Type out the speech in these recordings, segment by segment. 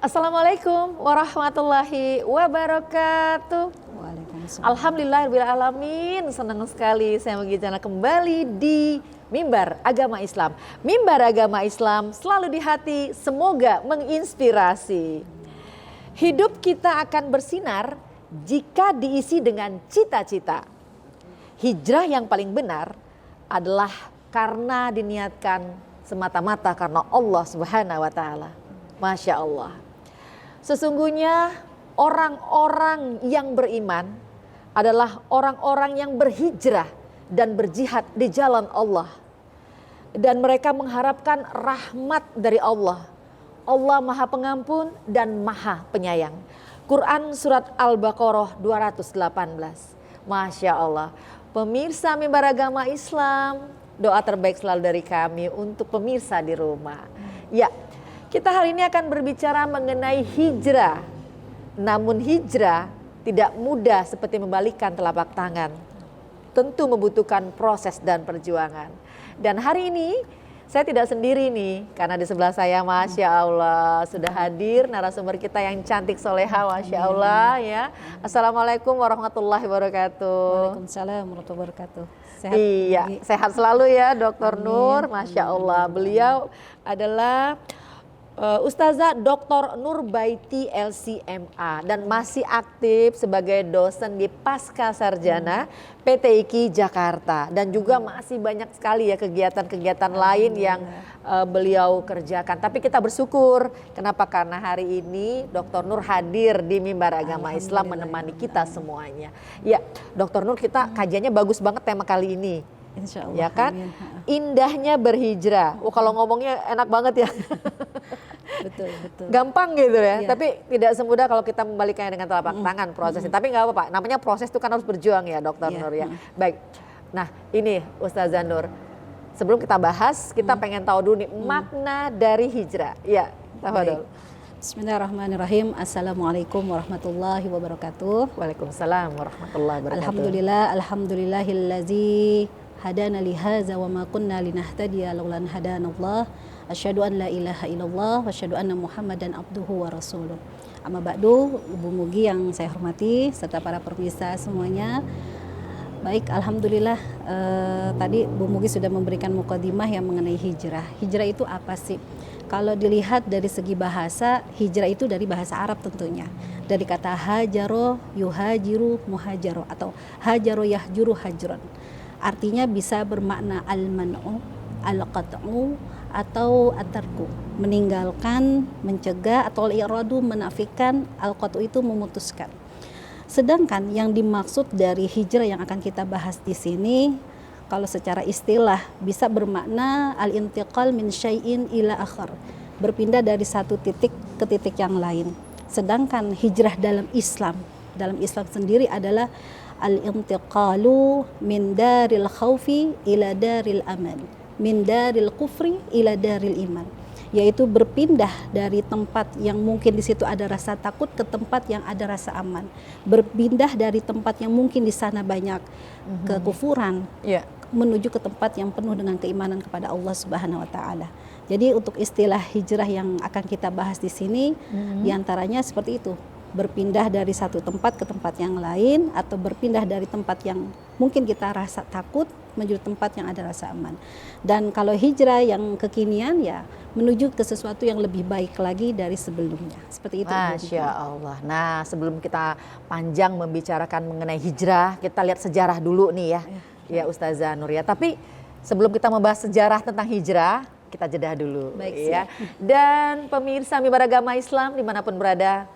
Assalamualaikum warahmatullahi wabarakatuh. Waalaikumsalam. Alhamdulillahirrahmanirrahim. Senang sekali saya menginjak kembali di Mimbar Agama Islam. Mimbar Agama Islam selalu di hati, semoga menginspirasi. Hidup kita akan bersinar jika diisi dengan cita-cita. Hijrah yang paling benar adalah karena diniatkan semata-mata karena Allah Subhanahu wa taala. Masya Allah. Sesungguhnya orang-orang yang beriman adalah orang-orang yang berhijrah dan berjihad di jalan Allah. Dan mereka mengharapkan rahmat dari Allah. Allah Maha Pengampun dan Maha Penyayang. Quran Surat Al-Baqarah 218. Masya Allah. Pemirsa Mimbar Agama Islam, doa terbaik selalu dari kami untuk pemirsa di rumah. Ya, kita hari ini akan berbicara mengenai hijrah. Namun hijrah tidak mudah seperti membalikkan telapak tangan. Tentu membutuhkan proses dan perjuangan. Dan hari ini saya tidak sendiri nih, karena di sebelah saya Masya Allah sudah hadir narasumber kita yang cantik soleha, Masya Allah ya. Assalamualaikum warahmatullahi wabarakatuh. Waalaikumsalam warahmatullahi wabarakatuh. Sehat. Iya, sehat selalu ya Dr. Nur, Masya Allah. Beliau adalah Ustazah Dr. Nurbaiti LCMA dan masih aktif sebagai dosen di Pasca Sarjana PT IKI Jakarta, dan juga masih banyak sekali ya kegiatan-kegiatan lain yang beliau kerjakan. Tapi kita bersyukur, kenapa? Karena hari ini Dr. Nur hadir di Mimbar Agama Islam menemani kita semuanya. Ya, Dr. Nur, kita kajiannya bagus banget tema kali ini. Insya Allah. Ya kan? Amin. Indahnya berhijrah. Oh, kalau ngomongnya enak banget ya. Betul, betul. Gampang gitu ya, Iya. tapi tidak semudah kalau kita membalikannya dengan telapak tangan prosesnya. Tapi nggak apa-apa, namanya proses itu kan harus berjuang ya Dokter Nur ya. Baik, nah ini Ustazah Nur, sebelum kita bahas, kita pengen tahu dulu nih makna dari hijrah. Ya, tafadhol. Bismillahirrahmanirrahim. Assalamualaikum warahmatullahi wabarakatuh. Waalaikumsalam warahmatullahi wabarakatuh. Alhamdulillahillazi hadana lihaza wa ma kunna linahtadiya laulan hadanallah. Asyhadu an la ilaha illallah wa asyhadu anna Muhammadan abduhu wa rasuluh. Amma ba'du, Ibu Mugi yang saya hormati serta para pemirsa semuanya. Baik, alhamdulillah tadi Bu Mugi sudah memberikan mukadimah yang mengenai hijrah. Hijrah itu apa sih? Kalau dilihat dari segi bahasa, hijrah itu dari bahasa Arab tentunya. Dari kata hajaro, yuhajiru, muhajaro, atau hajaro yahjuru hajron. Artinya bisa bermakna al-man'u, al-qat'u, atau at-tarku, meninggalkan, mencegah, atau al-iradu, menafikan, al-qat'u itu memutuskan. Sedangkan yang dimaksud dari hijrah yang akan kita bahas di sini, kalau secara istilah bisa bermakna al-intiqal min syai'in ila akhar, berpindah dari satu titik ke titik yang lain. Sedangkan hijrah dalam Islam sendiri adalah al-intiqalu min daril khaufi ila daril aman, min daril kufri ila daril iman, yaitu berpindah dari tempat yang mungkin di situ ada rasa takut ke tempat yang ada rasa aman, berpindah dari tempat yang mungkin di sana banyak kekufuran, menuju ke tempat yang penuh dengan keimanan kepada Allah Subhanahu wa taala. Jadi untuk istilah hijrah yang akan kita bahas di sini diantaranya seperti itu, berpindah dari satu tempat ke tempat yang lain, atau berpindah dari tempat yang mungkin kita rasa takut menuju tempat yang ada rasa aman. Dan kalau hijrah yang kekinian ya menuju ke sesuatu yang lebih baik lagi dari sebelumnya. Seperti itu. Masya Allah. Nah, sebelum kita panjang membicarakan mengenai hijrah, kita lihat sejarah dulu nih ya. Ya Ustazah Nur ya. Tapi sebelum kita membahas sejarah tentang hijrah, kita jeda dulu. Baik, ya. Dan pemirsa Mimbar Agama Islam dimanapun berada,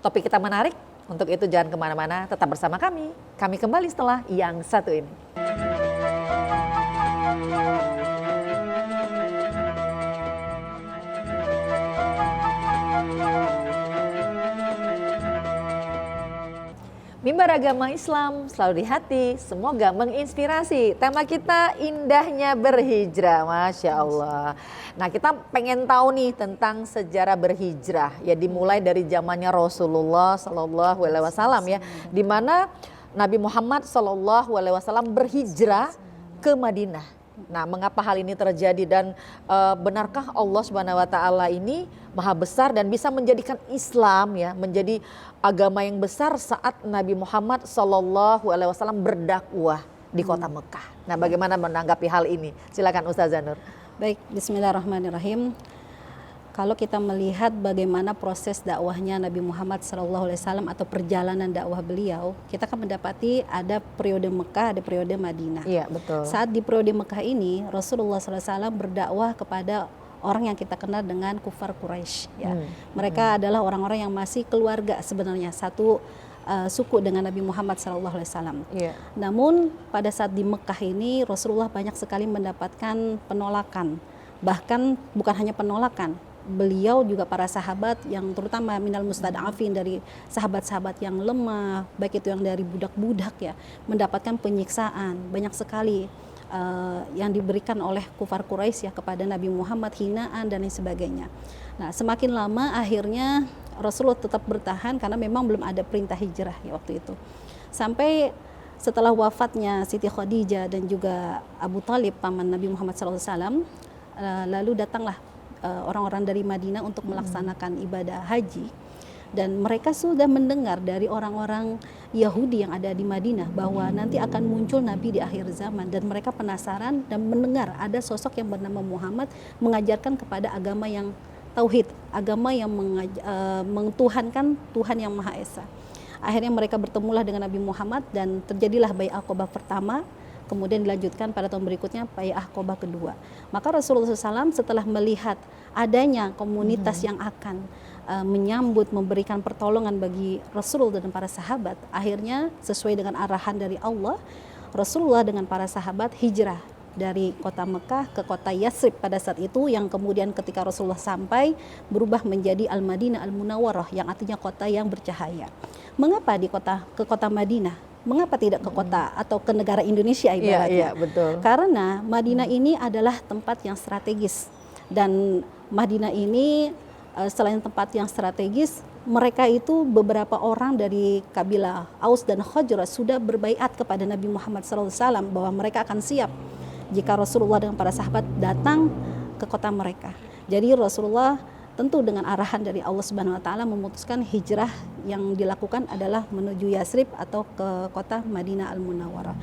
topik kita menarik. Untuk itu jangan kemana-mana, tetap bersama kami. Kami kembali setelah yang satu ini. Mimbar Agama Islam selalu di hati, semoga menginspirasi. Tema kita indahnya berhijrah, Masya Allah. Nah, kita pengen tahu nih tentang sejarah berhijrah. Ya, dimulai dari zamannya Rasulullah Sallallahu Alaihi Wasallam ya, di mana Nabi Muhammad Sallallahu Alaihi Wasallam berhijrah ke Madinah. Nah, mengapa hal ini terjadi dan benarkah Allah Subhanahu wa taala ini maha besar dan bisa menjadikan Islam ya menjadi agama yang besar saat Nabi Muhammad SAW berdakwah di kota Mekah. Nah, bagaimana menanggapi hal ini? Silakan Ustazah Nur. Baik, bismillahirrahmanirrahim. Kalau kita melihat bagaimana proses dakwahnya Nabi Muhammad SAW atau perjalanan dakwah beliau, kita akan mendapati ada periode Mekah, ada periode Madinah. Iya, betul. Saat di periode Mekah ini, Rasulullah SAW berdakwah kepada orang yang kita kenal dengan kufar Quraisy. Ya. Mereka adalah orang-orang yang masih keluarga sebenarnya, satu suku dengan Nabi Muhammad SAW. Iya. Namun pada saat di Mekah ini, Rasulullah banyak sekali mendapatkan penolakan. Bahkan bukan hanya penolakan, beliau juga para sahabat yang terutama minal mustad'afin, dari sahabat-sahabat yang lemah, baik itu yang dari budak-budak ya, mendapatkan penyiksaan banyak sekali yang diberikan oleh kufar Quraisy ya kepada Nabi Muhammad, hinaan dan lain sebagainya. Nah, semakin lama akhirnya Rasulullah tetap bertahan karena memang belum ada perintah hijrah ya waktu itu. Sampai setelah wafatnya Siti Khadijah dan juga Abu Talib paman Nabi Muhammad SAW, lalu datanglah orang-orang dari Madinah untuk melaksanakan ibadah haji, dan mereka sudah mendengar dari orang-orang Yahudi yang ada di Madinah bahwa nanti akan muncul Nabi di akhir zaman, dan mereka penasaran dan mendengar ada sosok yang bernama Muhammad mengajarkan kepada agama yang tauhid, agama yang mengtuhankan Tuhan yang Maha Esa. Akhirnya mereka bertemulah dengan Nabi Muhammad dan terjadilah Bai'ah Aqabah pertama. Kemudian dilanjutkan pada tahun berikutnya Bai'ah Aqabah kedua. Maka Rasulullah SAW setelah melihat adanya komunitas yang akan menyambut, memberikan pertolongan bagi Rasulullah dan para sahabat, akhirnya sesuai dengan arahan dari Allah, Rasulullah dengan para sahabat hijrah dari kota Mekah ke kota Yasrib pada saat itu, yang kemudian ketika Rasulullah sampai berubah menjadi Al-Madinah Al-Munawwarah, yang artinya kota yang bercahaya. Mengapa ke kota Madinah? Mengapa tidak ke kota atau ke negara Indonesia ibaratnya? Iya, betul. Karena Madinah ini adalah tempat yang strategis, dan Madinah ini selain tempat yang strategis, mereka itu beberapa orang dari kabilah Aus dan Khazraj sudah berbaiat kepada Nabi Muhammad SAW bahwa mereka akan siap jika Rasulullah dengan para sahabat datang ke kota mereka. Jadi Rasulullah tentu dengan arahan dari Allah Subhanahu wa taala memutuskan hijrah yang dilakukan adalah menuju Yasrib atau ke kota Madinah Al-Munawwarah.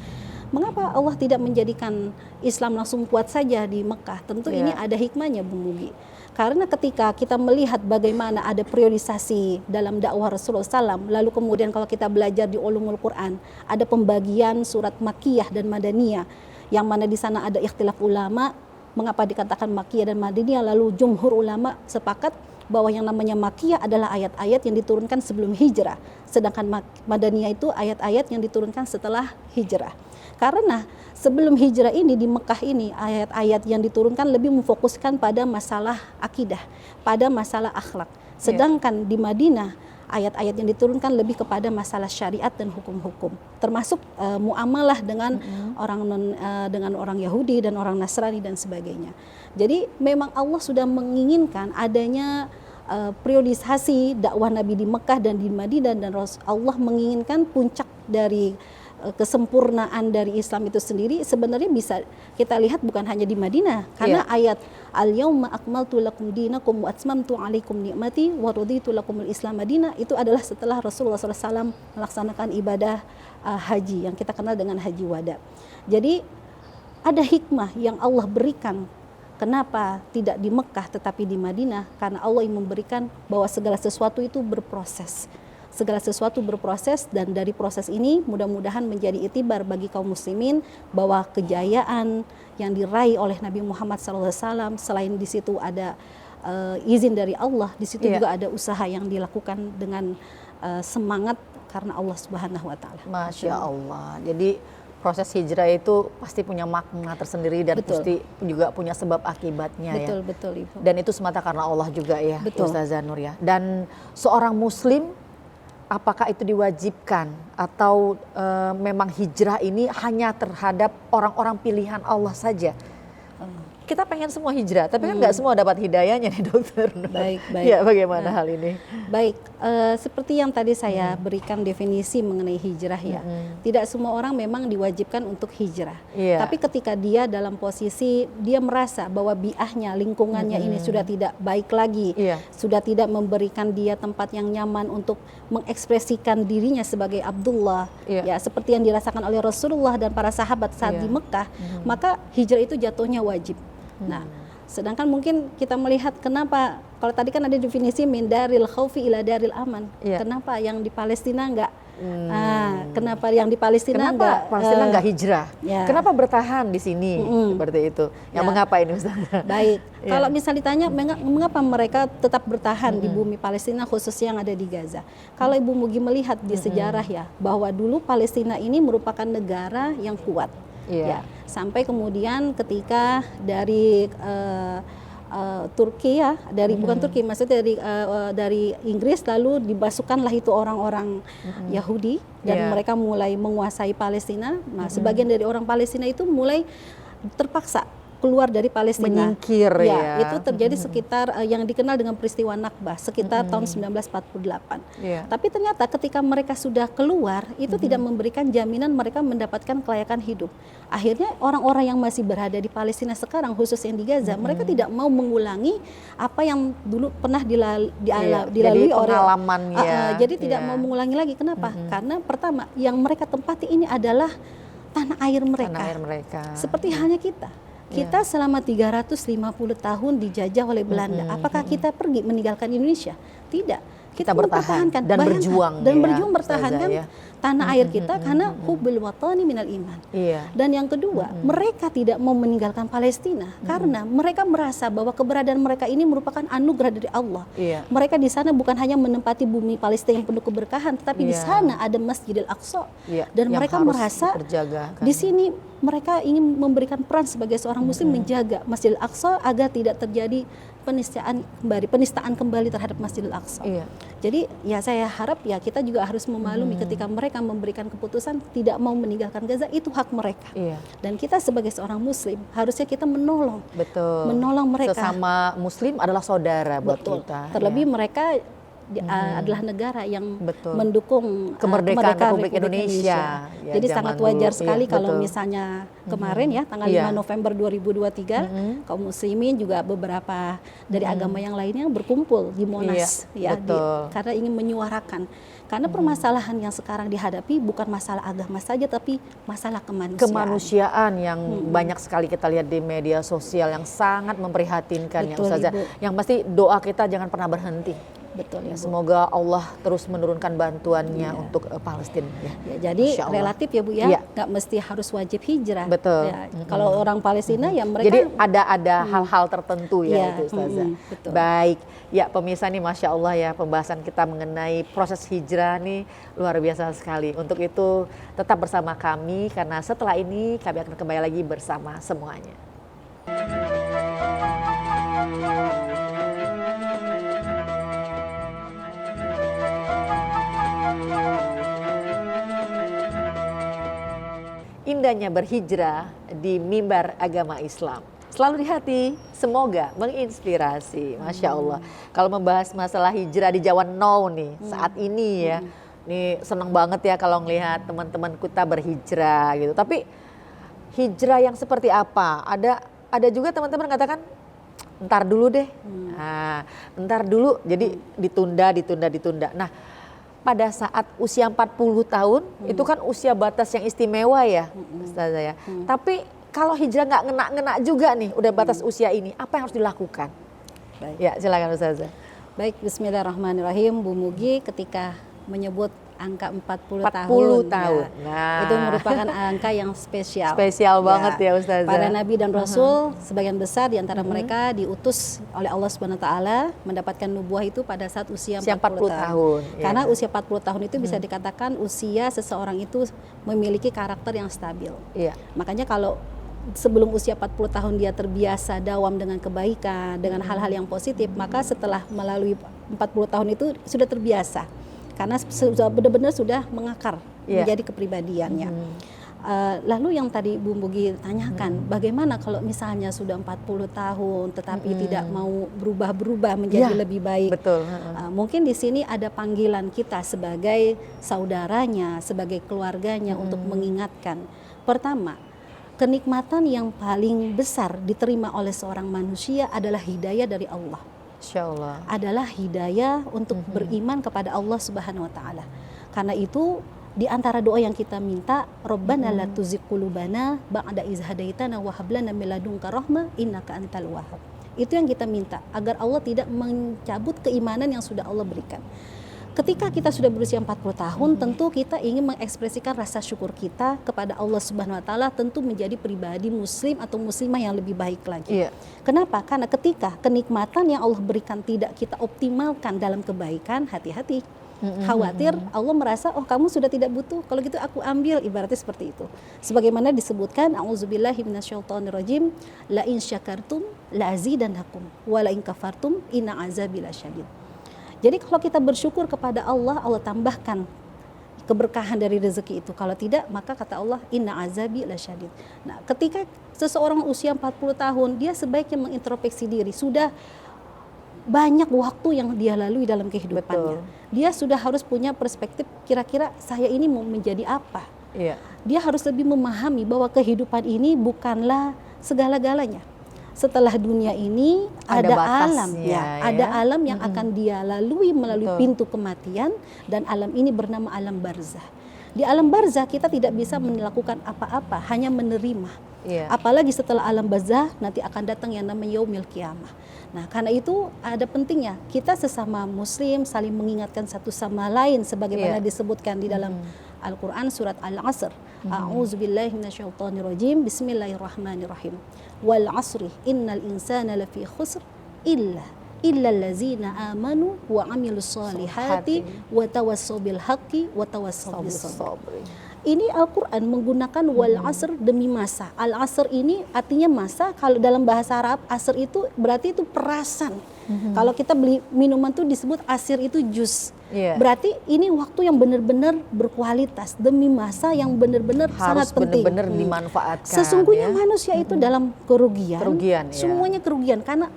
Mengapa Allah tidak menjadikan Islam langsung kuat saja di Mekah? Tentu ini ada hikmahnya, Bu Mugi. Karena ketika kita melihat bagaimana ada priorisasi dalam dakwah Rasulullah SAW, lalu kemudian kalau kita belajar di ulumul Quran, ada pembagian surat Makkiyah dan Madaniyah, yang mana di sana ada ikhtilaf ulama, mengapa dikatakan Makkiyah dan Madaniyah, lalu jumhur ulama sepakat bahwa yang namanya Makkiyah adalah ayat-ayat yang diturunkan sebelum hijrah, sedangkan Madaniyah itu ayat-ayat yang diturunkan setelah hijrah. Karena sebelum hijrah ini di Mekah ini ayat-ayat yang diturunkan lebih memfokuskan pada masalah akidah, pada masalah akhlak. Sedangkan di Madinah ayat-ayat yang diturunkan lebih kepada masalah syariat dan hukum-hukum, termasuk muamalah dengan orang Yahudi dan orang Nasrani dan sebagainya. Jadi memang Allah sudah menginginkan adanya priorisasi dakwah Nabi di Mekah dan di Madinah, dan Allah menginginkan puncak dari kesempurnaan dari Islam itu sendiri sebenarnya bisa kita lihat bukan hanya di Madinah, karena ayat al-yauma akmaltu lakum dinakum wa atmamtu alaikum ni'mati wa raditu lakumul Islam Madinah itu adalah setelah Rasulullah SAW melaksanakan ibadah haji yang kita kenal dengan haji wada. Jadi ada hikmah yang Allah berikan. Kenapa tidak di Mekah tetapi di Madinah? Karena Allah yang memberikan bahwa segala sesuatu itu berproses. Segala sesuatu berproses, dan dari proses ini mudah-mudahan menjadi itibar bagi kaum muslimin bahwa kejayaan yang diraih oleh Nabi Muhammad SAW, selain di situ ada izin dari Allah, di situ juga ada usaha yang dilakukan dengan semangat karena Allah Subhanahu wa taala. Masya Allah. Jadi proses hijrah itu pasti punya makna tersendiri dan pasti juga punya sebab akibatnya. Betul Ibu. Dan itu semata karena Allah juga ya, Ustazah Nur ya. Dan seorang muslim, apakah itu diwajibkan atau memang hijrah ini hanya terhadap orang-orang pilihan Allah saja? kita pengen semua hijrah, tapi kan nggak semua dapat hidayahnya nih dokter. Baik. Ya, bagaimana hal ini? Baik, seperti yang tadi saya berikan definisi mengenai hijrah ya. Tidak semua orang memang diwajibkan untuk hijrah. Iya. Tapi ketika dia dalam posisi dia merasa bahwa biahnya, lingkungannya ini sudah tidak baik lagi, Iya. sudah tidak memberikan dia tempat yang nyaman untuk mengekspresikan dirinya sebagai Abdullah, Iya. ya seperti yang dirasakan oleh Rasulullah dan para sahabat saat Iya. di Mekah, maka hijrah itu jatuhnya wajib. Nah, sedangkan mungkin kita melihat kenapa, kalau tadi kan ada definisi min daril khaufi ila daril aman. Iya. Kenapa yang di Palestina enggak? Kenapa yang di Palestina Kenapa Palestina nggak hijrah? ya. Kenapa bertahan di sini? Seperti itu. Yang Ya. mengapa ini Ustaz? Baik, Iya. kalau misalnya ditanya mengapa mereka tetap bertahan di bumi Palestina khususnya yang ada di Gaza. Kalau Ibu Mugi melihat di sejarah ya, bahwa dulu Palestina ini merupakan negara yang kuat. Iya. Ya, sampai kemudian ketika dari Turki ya, bukan Turki, maksudnya dari Inggris, lalu dimasukkanlah itu orang-orang Yahudi dan Iya. mereka mulai menguasai Palestina. Nah, sebagian dari orang Palestina itu mulai terpaksa keluar dari Palestina. Menyingkir ya. Itu terjadi sekitar yang dikenal dengan peristiwa Nakbah sekitar tahun 1948. Iya. Tapi ternyata ketika mereka sudah keluar itu tidak memberikan jaminan mereka mendapatkan kelayakan hidup. Akhirnya orang-orang yang masih berada di Palestina sekarang, khusus yang di Gaza, mereka tidak mau mengulangi apa yang dulu pernah Iya, dilalui jadi oleh pengalamannya. jadi tidak Iya. mau mengulangi lagi. Kenapa? Karena pertama yang mereka tempati ini adalah tanah air mereka. Tanah air mereka. Seperti halnya kita. Kita selama 350 tahun dijajah oleh Belanda. Apakah kita pergi meninggalkan Indonesia? Tidak. Kita bertahan mempertahankan. dan Bayangkan, berjuang dan ya, berjuang bertahankan Ustazah, ya. tanah air kita karena hubbul watani minal iman. Iya. Dan yang kedua, mereka tidak mau meninggalkan Palestina karena mereka merasa bahwa keberadaan mereka ini merupakan anugerah dari Allah. Iya. Mereka di sana bukan hanya menempati bumi Palestina yang penuh keberkahan, tetapi di Iya. sana ada Masjidil Aqsa. Iya, Dan yang mereka harus merasa diperjaga, kan. di sini mereka ingin memberikan peran sebagai seorang muslim menjaga Masjidil Aqsa agar tidak terjadi penistaan kembali terhadap Masjidil Aqsa. Iya. Jadi ya saya harap ya kita juga harus memaklumi ketika mereka memberikan keputusan tidak mau meninggalkan Gaza, itu hak mereka. Iya. Dan kita sebagai seorang muslim harusnya kita menolong. Betul. Menolong mereka. Sesama muslim adalah saudara buat Betul. kita. Terlebih ya. mereka adalah negara yang Betul. mendukung Kemerdekaan Republik Indonesia. Ya, Jadi zaman sangat wajar dulu. sekali Iya, kalau betul. misalnya kemarin ya tanggal Iya. 5 November 2023 kaum muslimin juga beberapa dari agama yang lainnya berkumpul di Monas Iya, ya betul. karena ingin menyuarakan. Karena permasalahan yang sekarang dihadapi bukan masalah agama saja tapi masalah kemanusiaan. Kemanusiaan yang banyak sekali kita lihat di media sosial yang sangat memprihatinkan ya Betul, Ustazah. Ibu. Yang pasti doa kita jangan pernah berhenti. Betul Ya, Ibu. semoga Allah terus menurunkan bantuannya untuk Palestina. Ya. Ya, jadi Masya Allah. relatif ya Bu ya, Iya. nggak mesti harus wajib hijrah. Betul. Ya, kalau orang Palestina ya mereka Jadi ada hal-hal tertentu ya Iya, itu Ustazah. betul. Baik, ya pemirsa nih Masya Allah ya pembahasan kita mengenai proses hijrah nih luar biasa sekali. Untuk itu tetap bersama kami karena setelah ini kami akan kembali lagi bersama semuanya. Indahnya berhijrah di mimbar agama Islam. Selalu di hati, semoga menginspirasi. Masya Allah. Kalau membahas masalah hijrah di Jawa Now nih, saat ini ya. Nih seneng banget ya kalau ngelihat teman-teman kita berhijrah gitu. Tapi hijrah yang seperti apa? Ada juga teman-teman katakan, ntar dulu deh. Nah, ntar dulu, jadi ditunda. Nah, pada saat usia 40 tahun, itu kan usia batas yang istimewa ya, Ustazah ya. Tapi kalau hijrah nggak ngena-ngena juga nih, udah batas usia ini, apa yang harus dilakukan? Baik. Ya, silakan Ustazah. Baik, bismillahirrahmanirrahim. Bu Mugi ketika menyebut angka 40 40 tahun. tahun. Ya, Nah. itu merupakan angka yang spesial. Spesial banget ya, Ustazah. Para nabi dan rasul sebagian besar di antara mereka diutus oleh Allah Subhanahu wa taala mendapatkan nubuah itu pada saat usia 40 tahun. ya. Karena usia 40 tahun itu bisa dikatakan usia seseorang itu memiliki karakter yang stabil. Iya. Makanya kalau sebelum usia 40 tahun dia terbiasa dawam dengan kebaikan, dengan hal-hal yang positif, maka setelah melalui 40 tahun itu sudah terbiasa. Karena sudah benar-benar sudah mengakar Iya. menjadi kepribadiannya. Lalu yang tadi Bu Bugi tanyakan, bagaimana kalau misalnya sudah 40 tahun tetapi tidak mau berubah-berubah menjadi lebih baik. Betul. Mungkin di sini ada panggilan kita sebagai saudaranya, sebagai keluarganya untuk mengingatkan. Pertama, kenikmatan yang paling besar diterima oleh seorang manusia adalah hidayah dari Allah. Insya Allah. Adalah hidayah untuk beriman kepada Allah Subhanahu wa taala. Karena itu di antara doa yang kita minta, Rabbana la tuzigh qulubana ba'da idh hadaitana wa hab lana min ladunka rahmah innaka antal wahhab. Itu yang kita minta, agar Allah tidak mencabut keimanan yang sudah Allah berikan. Ketika kita sudah berusia 40 tahun, tentu kita ingin mengekspresikan rasa syukur kita kepada Allah Subhanahu wa taala, tentu menjadi pribadi muslim atau muslimah yang lebih baik lagi. Kenapa? Karena ketika kenikmatan yang Allah berikan tidak kita optimalkan dalam kebaikan, hati-hati. Khawatir Allah merasa, oh kamu sudah tidak butuh, kalau gitu aku ambil, ibaratnya seperti itu. Sebagaimana disebutkan, a'udzubillahi minasyaitonirrajim, la in syakartum la azidannakum wa la in kafartum inna azabi lasyadid. Jadi kalau kita bersyukur kepada Allah, Allah tambahkan keberkahan dari rezeki itu. Kalau tidak, maka kata Allah, inna azabi lasyadid. Nah, ketika seseorang usia 40 tahun, dia sebaiknya mengintrospeksi diri, sudah banyak waktu yang dia lalui dalam kehidupannya. Dia sudah harus punya perspektif, kira-kira saya ini mau menjadi apa. Dia harus lebih memahami bahwa kehidupan ini bukanlah segala-galanya. Setelah dunia ini ada alam, ada alam yang akan dia lalui melalui pintu kematian, dan alam ini bernama alam barzah. Di alam barzah kita tidak bisa melakukan apa-apa, hanya menerima. Apalagi setelah alam barzah nanti akan datang yang namanya yaumil qiyamah. Nah, karena itu ada pentingnya kita sesama muslim saling mengingatkan satu sama lain sebagaimana disebutkan di dalam Al-Qur'an surat Al-Asr. A'udzubillahi minasyaitonirrajim. Bismillahirrahmanirrahim. Wal 'asri innal insana lafi khusr illa allazina amanu wa 'amilus solihati wa tawassaw bil haqqi wa tawassaw bis sabr. Ini Al-Quran menggunakan wal asr demi masa. Al-asr ini artinya masa. Kalau dalam bahasa Arab, asr itu berarti itu perasan. Kalau kita beli minuman tuh disebut asir itu jus. Berarti ini waktu yang benar-benar berkualitas demi masa yang benar-benar sangat penting. Harus benar-benar dimanfaatkan. Sesungguhnya manusia itu dalam kerugian. Semuanya kerugian karena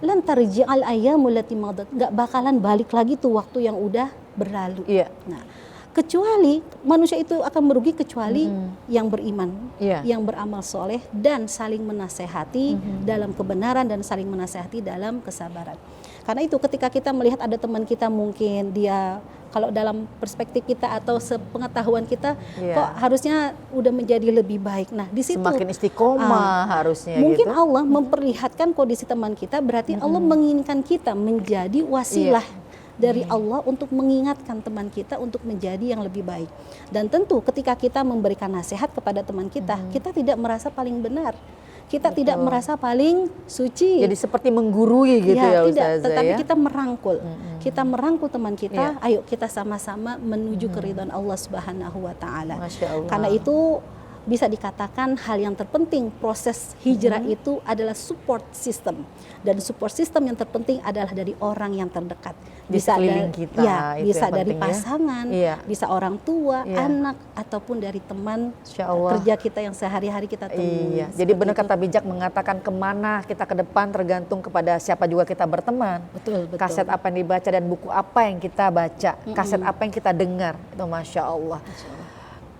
lan tarji'al ayyamul lati madat, enggak bakalan balik lagi tuh waktu yang udah berlalu. Nah, kecuali manusia itu akan merugi kecuali yang beriman, yang beramal soleh dan saling menasehati dalam kebenaran dan saling menasehati dalam kesabaran. Karena itu ketika kita melihat ada teman kita mungkin dia, kalau dalam perspektif kita atau sepengetahuan kita kok harusnya udah menjadi lebih baik. Nah, di situ semakin istiqomah harusnya mungkin gitu. Allah memperlihatkan kondisi teman kita, berarti Allah menginginkan kita menjadi wasilah dari Allah untuk mengingatkan teman kita untuk menjadi yang lebih baik. Dan tentu ketika kita memberikan nasihat kepada teman kita, kita tidak merasa paling benar. Kita tidak merasa paling suci. Jadi seperti menggurui gitu ya tidak, Ustazah, tetapi kita merangkul. Kita merangkul teman kita, ayo kita sama-sama menuju keridhaan Allah Subhanahu wa taala. Karena itu bisa dikatakan hal yang terpenting proses hijrah itu adalah support system, dan support system yang terpenting adalah dari orang yang terdekat, bisa dari kita, bisa dari pasangan, bisa orang tua, anak ataupun dari teman kerja kita yang sehari-hari kita temui. Jadi benar kata bijak mengatakan kemana kita ke depan tergantung kepada siapa juga kita berteman. Betul. Kaset apa yang dibaca dan buku apa yang kita baca, kaset apa yang kita dengar, itu Masya Allah.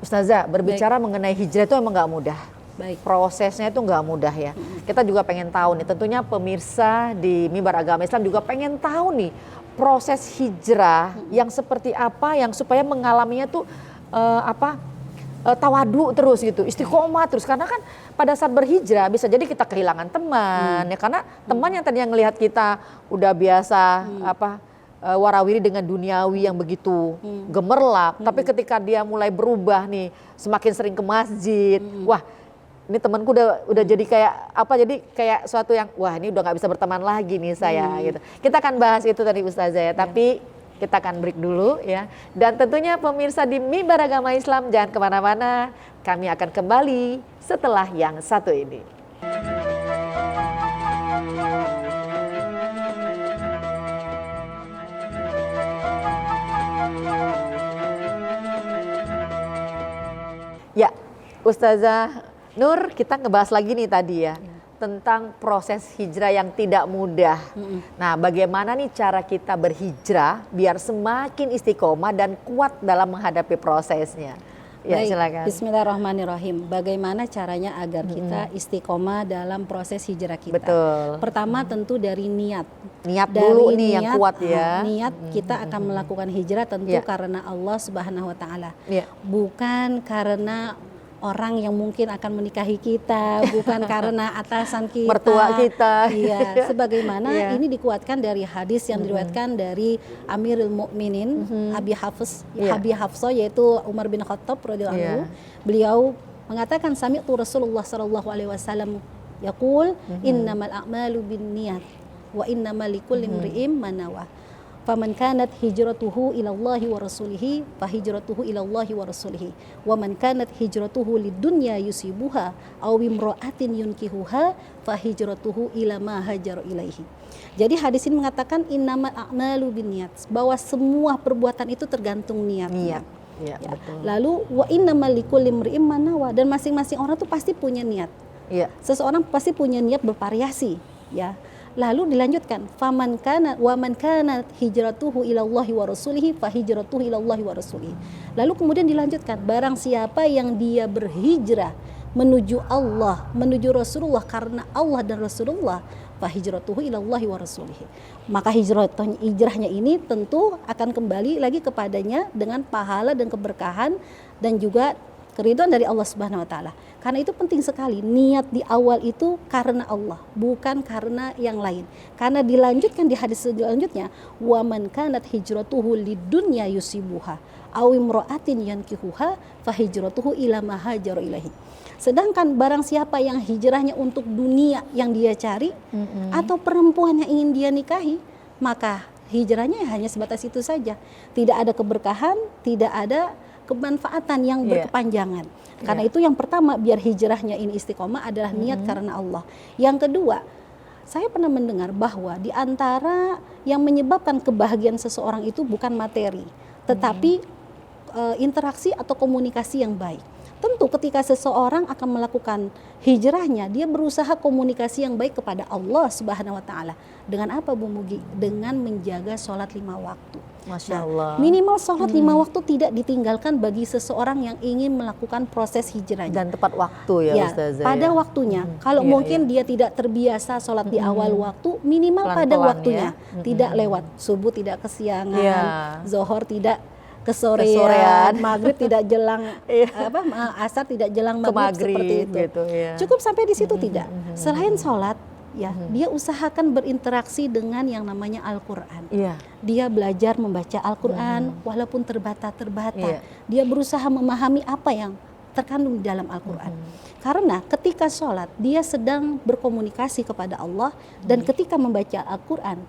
Ustazah, berbicara mengenai hijrah itu emang gak mudah. Prosesnya itu gak mudah ya. Kita juga pengen tahu nih, tentunya pemirsa di Mimbar Agama Islam juga pengen tahu nih proses hijrah yang seperti apa yang supaya mengalaminya tuh tawadu terus gitu, istiqomah terus. Karena kan pada saat berhijrah bisa jadi kita kehilangan teman ya, karena teman yang tadi yang ngelihat kita udah biasa warawiri dengan duniawi yang begitu gemerlap, tapi ketika dia mulai berubah nih, semakin sering ke masjid, wah ini temanku udah jadi kayak suatu yang wah ini udah nggak bisa berteman lagi nih saya gitu. Kita akan bahas itu tadi Ustazah ya, tapi kita akan break dulu ya. Dan tentunya pemirsa di Mimbar Agama Islam jangan kemana-mana, kami akan kembali setelah yang satu ini. Ya, Ustazah Nur, kita ngebahas lagi nih tadi ya, tentang proses hijrah yang tidak mudah. Nah, bagaimana nih cara kita berhijrah biar semakin istiqomah dan kuat dalam menghadapi prosesnya? Ya, Baik, silakan. Bismillahirrahmanirrahim. Bagaimana caranya agar kita istiqomah dalam proses hijrah kita? Betul. Pertama tentu dari niat. Niat Dari dulu nih yang kuat ya. Niat kita akan melakukan hijrah tentu Ya. karena Allah Subhanahu wa taala. Ya. Bukan karena orang yang mungkin akan menikahi kita, bukan karena atasan kita, Mertua kita. Iya, sebagaimana Iya. ini dikuatkan dari hadis yang diriwayatkan dari Amirul Mukminin Abi Iya. Hafsah yaitu Umar bin Khattab radhiyallahu anhu. Iya. Beliau mengatakan sami'tu Rasulullah sallallahu alaihi wasallam yaqul innamal a'malu binniyat wa innamal likulli imri'in ma nawa. Faman kanat hijratuhu ilallahi wa rasulihi fa hijratuhu ilallahi wa rasulihi wa man kanat hijratuhu lidunya yusibuha aw imra'atin yunkihuha fa hijratuhu ila ma hajara ilaihi. Jadi hadis ini mengatakan innamal a'malu binniyat, bahwa semua perbuatan itu tergantung niat. Niat. Ya, Ya. betul. Lalu wa innamal likulli imri'in ma nawa, dan masing-masing orang tuh pasti punya niat. Iya. Seseorang pasti punya niat bervariasi, ya. Lalu dilanjutkan, faman kana wa man kana hijratuhu ilallahi wa rasulihi fa hijratuhu ilallahi wa rasulihi. Lalu kemudian dilanjutkan, barang siapa yang dia berhijrah menuju Allah, menuju Rasulullah karena Allah dan Rasulullah, fa hijratuhu ilallahi wa rasulihi. Maka hijrahnya ini tentu akan kembali lagi kepadanya dengan pahala dan keberkahan dan juga keridhaan dari Allah Subhanahu wa taala. Karena itu penting sekali niat di awal itu karena Allah, bukan karena yang lain. Karena dilanjutkan di hadis selanjutnya, wa man kanat hijratuhu lidunya yusibuha aw imra'atin yankihuha fa hijratuhu ila ma hajara ilaihi. Sedangkan barang siapa yang hijrahnya untuk dunia yang dia cari atau perempuan yang ingin dia nikahi, maka hijrahnya hanya sebatas itu saja. Tidak ada keberkahan, tidak ada kemanfaatan yang berkepanjangan. Karena itu yang pertama, biar hijrahnya ini istiqomah adalah niat karena Allah. Yang kedua, saya pernah mendengar bahwa di antara yang menyebabkan kebahagiaan seseorang itu bukan materi, tetapi interaksi atau komunikasi yang baik. Tentu ketika seseorang akan melakukan hijrahnya, dia berusaha komunikasi yang baik kepada Allah Subhanahu wa taala. Dengan apa Bu Mugi? Dengan menjaga sholat 5 waktu. Masya Allah. Minimal sholat 5 waktu tidak ditinggalkan bagi seseorang yang ingin melakukan proses hijrahnya. Dan tepat waktu ya, Ustazah. Pada ya. waktunya. Kalau mungkin dia tidak terbiasa sholat di awal waktu, minimal pada Pelan-pelan waktunya. ya. Tidak lewat. Subuh tidak kesiangan, Iya. zohor tidak kesorean, Kesorean. maghrib tidak jelang asar tidak jelang Ke maghrib, maghrib seperti itu. gitu, ya. Cukup sampai di situ tidak. Selain sholat, ya dia usahakan berinteraksi dengan yang namanya Al-Quran. Iya. Dia belajar membaca Al-Quran walaupun terbata-terbata. Iya. Dia berusaha memahami apa yang terkandung di dalam Al-Quran. Karena ketika sholat dia sedang berkomunikasi kepada Allah, dan ketika membaca Al-Quran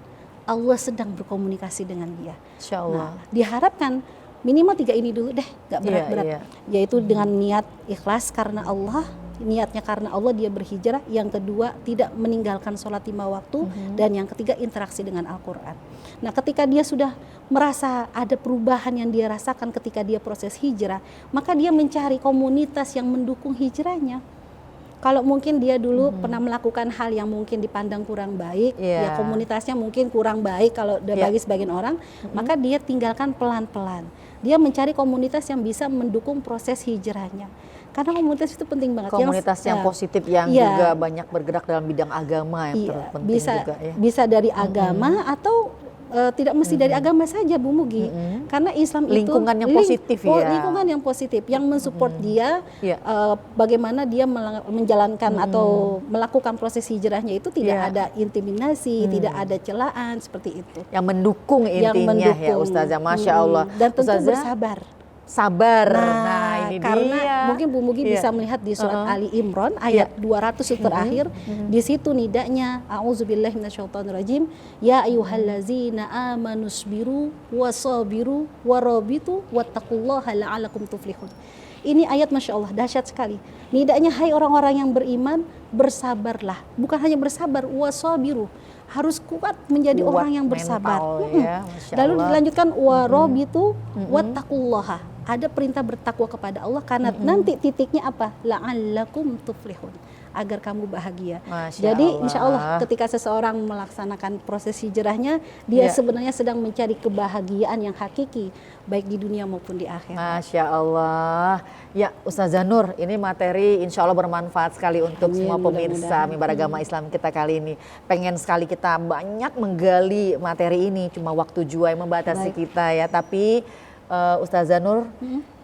Allah sedang berkomunikasi dengan dia. Insya Allah. Nah, diharapkan minimal 3 ini dulu deh, gak berat-berat. Iya. Yaitu dengan niat ikhlas karena Allah, niatnya karena Allah dia berhijrah. Yang kedua, tidak meninggalkan sholat 5 waktu. Dan yang ketiga, interaksi dengan Al-Quran. Nah, ketika dia sudah merasa ada perubahan yang dia rasakan ketika dia proses hijrah, maka dia mencari komunitas yang mendukung hijrahnya. Kalau mungkin dia dulu pernah melakukan hal yang mungkin dipandang kurang baik, ya komunitasnya mungkin kurang baik kalau bagi sebagian orang, maka dia tinggalkan pelan-pelan. Dia mencari komunitas yang bisa mendukung proses hijrahnya. Karena komunitas itu penting banget. Komunitas yang positif yang juga banyak bergerak dalam bidang agama yang penting juga ya. Bisa dari agama atau tidak mesti dari agama saja Bu Mugi. Karena Islam itu lingkungan yang positif ya. Lingkungan yang positif yang mensupport dia bagaimana dia menjalankan atau melakukan proses hijrahnya itu tidak ada intimidasi, tidak ada celaan seperti itu. Yang mendukung intinya ya Ustazah. Masya Allah. Dan tentu Ustazah, bersabar. Sabar. Nah, ini karena dia. Mungkin Bu Mugi bisa melihat di surat Ali Imran ayat 200 itu terakhir. Di situ nidanya a'udzubillahi minasyaitonirrajim, ya ayyuhallazina amanusbiru wasabiru warabitu wattaqullaha la'alakum tuflihun. Ini ayat Masya Allah dahsyat sekali. Nidanya, hai orang-orang yang beriman, bersabarlah. Bukan hanya bersabar, wasabiru, harus kuat menjadi orang yang bersabar. Ya, Lalu dilanjutkan warabitu wattaqullaha, ada perintah bertakwa kepada Allah karena nanti titiknya apa? La'allakum tuflihun, agar kamu bahagia. Jadi insya Allah ketika seseorang melaksanakan proses hijrahnya, dia sebenarnya sedang mencari kebahagiaan yang hakiki, baik di dunia maupun di akhirat. Masya Allah. Ya Ustazah Nur, ini materi insya Allah bermanfaat sekali untuk semua pemirsa Mimbar Agama Islam kita kali ini. Pengen sekali kita banyak menggali materi ini, cuma waktu jua yang membatasi kita ya. Tapi Ustazah Nur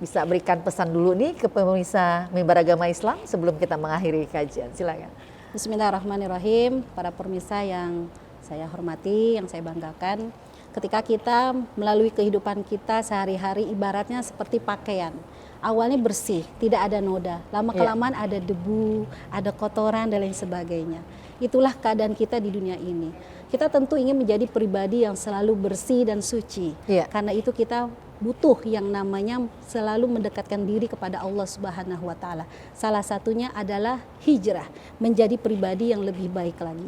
bisa berikan pesan dulu nih ke pemirsa Mimbar Agama Islam sebelum kita mengakhiri kajian. Silakan. Bismillahirrahmanirrahim. Para pemirsa yang saya hormati, yang saya banggakan, ketika kita melalui kehidupan kita sehari-hari ibaratnya seperti pakaian. Awalnya bersih, tidak ada noda. Lama-kelamaan ada debu, ada kotoran dan lain sebagainya. Itulah keadaan kita di dunia ini. Kita tentu ingin menjadi pribadi yang selalu bersih dan suci. Karena itu kita butuh yang namanya selalu mendekatkan diri kepada Allah Subhanahu wa taala. Salah satunya adalah hijrah, menjadi pribadi yang lebih baik lagi.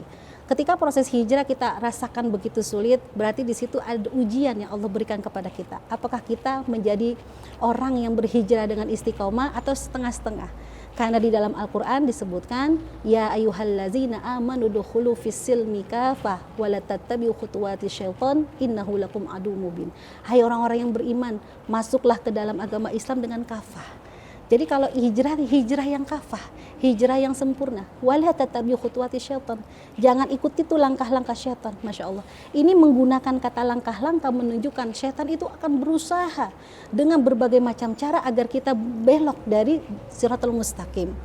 Ketika proses hijrah kita rasakan begitu sulit, berarti di situ ada ujian yang Allah berikan kepada kita. Apakah kita menjadi orang yang berhijrah dengan istiqomah atau setengah-setengah? Karena di dalam Al-Quran disebutkan, ya ayyuhallazina amanu dukhulu fis-silmi kafah wa la tattabi'u khutuwati syaitan innahu lakum adu mubin. Hai orang-orang yang beriman, masuklah ke dalam agama Islam dengan kafah. Jadi kalau hijrah yang kafah, hijrah yang sempurna. Wala tattabi'u khutuwati syaitan. Jangan ikuti itu langkah-langkah syaitan. Masya Allah. Ini menggunakan kata langkah-langkah menunjukkan syaitan itu akan berusaha dengan berbagai macam cara agar kita belok dari siratal mustaqim.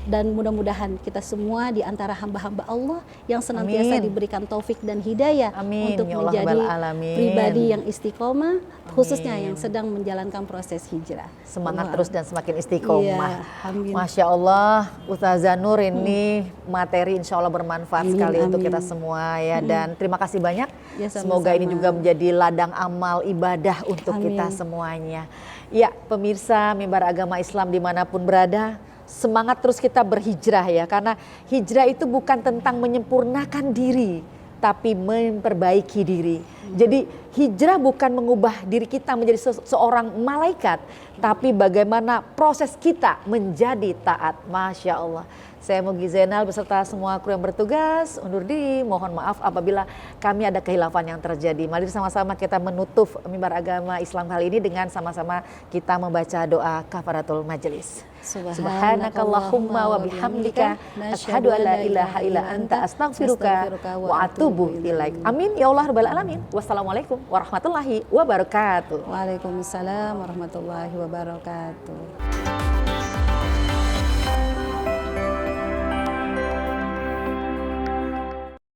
Dan mudah-mudahan kita semua di antara hamba-hamba Allah yang senantiasa diberikan taufik dan hidayah untuk ya menjadi pribadi yang istiqomah, khususnya yang sedang menjalankan proses hijrah. Semangat terus dan semakin istiqomah. Amin. Masya Allah, Ustazah Nur ini materi insya Allah bermanfaat sekali untuk kita semua ya. Dan terima kasih banyak. Semoga ini juga menjadi ladang amal ibadah untuk kita semuanya. Ya pemirsa Mimbar Agama Islam dimanapun berada, semangat terus kita berhijrah ya, karena hijrah itu bukan tentang menyempurnakan diri tapi memperbaiki diri. Jadi hijrah bukan mengubah diri kita menjadi seorang malaikat, tapi bagaimana proses kita menjadi taat. Masya Allah. Saya Mugi Zainal beserta semua kru yang bertugas undur diri. Mohon maaf apabila kami ada kehilafan yang terjadi. Mari sama-sama kita menutup Mimbar Agama Islam kali ini dengan sama-sama kita membaca doa kafaratul majelis. Subhanakallahumma wa bihamdika asyhadu an la ilaha illa anta astaghfiruka wa atubu ilaik. Amin ya Allah rabbal alamin. Wassalamualaikum warahmatullahi wabarakatuh. Waalaikumsalam warahmatullahi wabarakatuh.